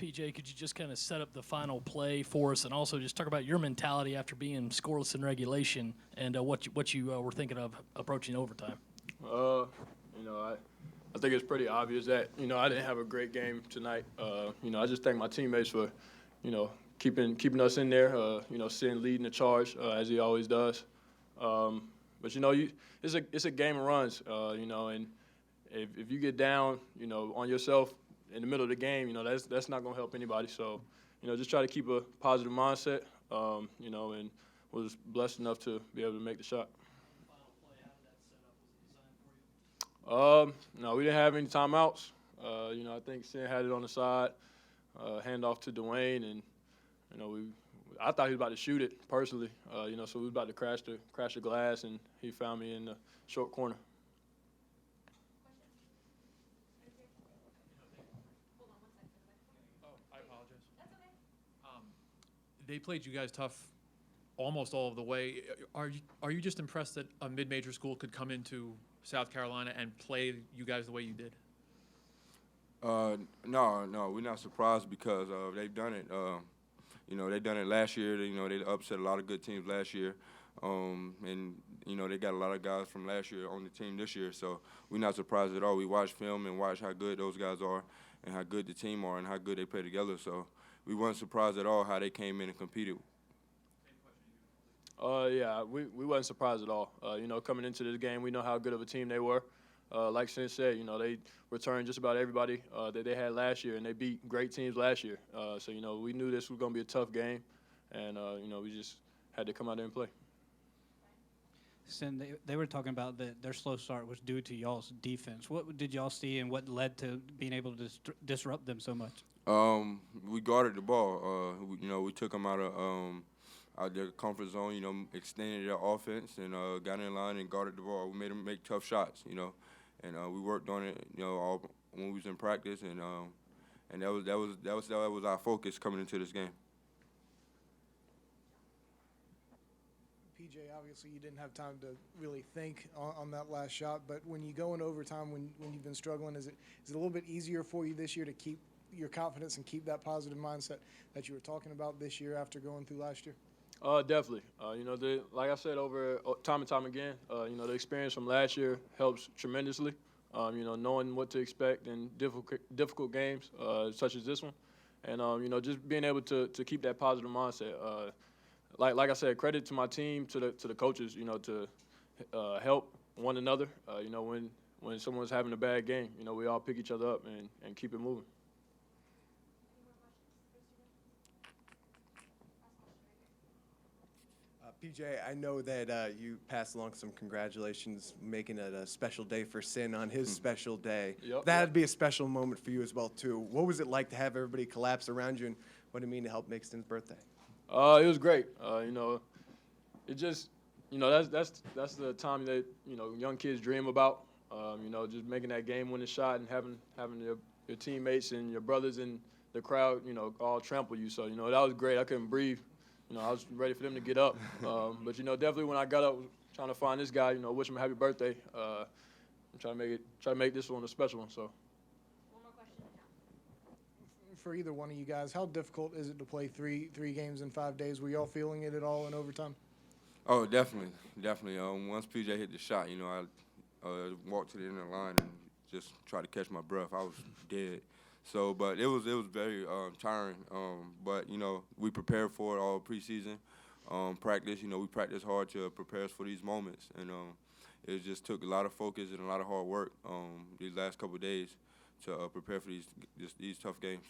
PJ, could you just kind of set up the final play for us, and also just talk about your mentality after being scoreless in regulation, and what you were thinking of approaching overtime? I think it's pretty obvious that I didn't have a great game tonight. I just thank my teammates for keeping us in there. Sitting leading the charge as he always does. It's a game of runs. And if you get down, on yourself in the middle of the game, that's not going to help anybody. So, just try to keep a positive mindset. And was blessed enough to be able to make the shot. No, we didn't have any timeouts. I think Sin had it on the side, hand off to Dwayne, and I thought he was about to shoot it personally. So we was about to crash the glass, and he found me in the short corner. I apologize. That's okay. They played you guys tough almost all of the way. Are you just impressed that a mid-major school could come into South Carolina and play you guys the way you did? No, we're not surprised because they've done it. They've done it last year. They upset a lot of good teams last year. And they got a lot of guys from last year on the team this year. So we're not surprised at all. We watch film and watch how good those guys are and how good the team are and how good they play together. So we weren't surprised at all how they came in and competed. Yeah, we wasn't surprised at all. Coming into this game, we know how good of a team they were. Like Sin said, they returned just about everybody that they had last year, and they beat great teams last year. So, we knew this was going to be a tough game, and, we just had to come out there and play. Sin, they were talking about that their slow start was due to y'all's defense. What did y'all see, and what led to being able to disrupt them so much? We guarded the ball. We took them out of their comfort zone, extended their offense and got in line and guarded the ball. We made them make tough shots, and we worked on it, all when we was in practice, and that was our focus coming into this game. PJ, obviously you didn't have time to really think on that last shot, but when you go in overtime, when you've been struggling, is it a little bit easier for you this year to keep your confidence and keep that positive mindset that you were talking about this year after going through last year? Definitely. Like I said over time and time again, the experience from last year helps tremendously. Knowing what to expect in difficult games such as this one, and just being able to keep that positive mindset. Like I said, credit to my team, to the coaches, to help one another. When someone's having a bad game, we all pick each other up and keep it moving. PJ, I know that you passed along some congratulations, making it a special day for Sin on his special day. Yep. That'd be a special moment for you as well, too. What was it like to have everybody collapse around you, and what did it mean to help make Sin's birthday? It was great. It just, that's the time that, young kids dream about. Just making that game-winning shot and having your teammates and your brothers and the crowd, all trample you. So, that was great. I couldn't breathe. I was ready for them to get up. But, definitely when I got up, trying to find this guy, wish him a happy birthday. I'm trying to make this one a special one. So. One more question. For either one of you guys, how difficult is it to play three games in 5 days? Were y'all feeling it at all in overtime? Oh, definitely. Once PJ hit the shot, I walked to the end of the line and just tried to catch my breath. I was dead. So, but it was very tiring. But we prepared for it all preseason, practice. We practiced hard to prepare us for these moments, and it just took a lot of focus and a lot of hard work these last couple of days to prepare for these tough games.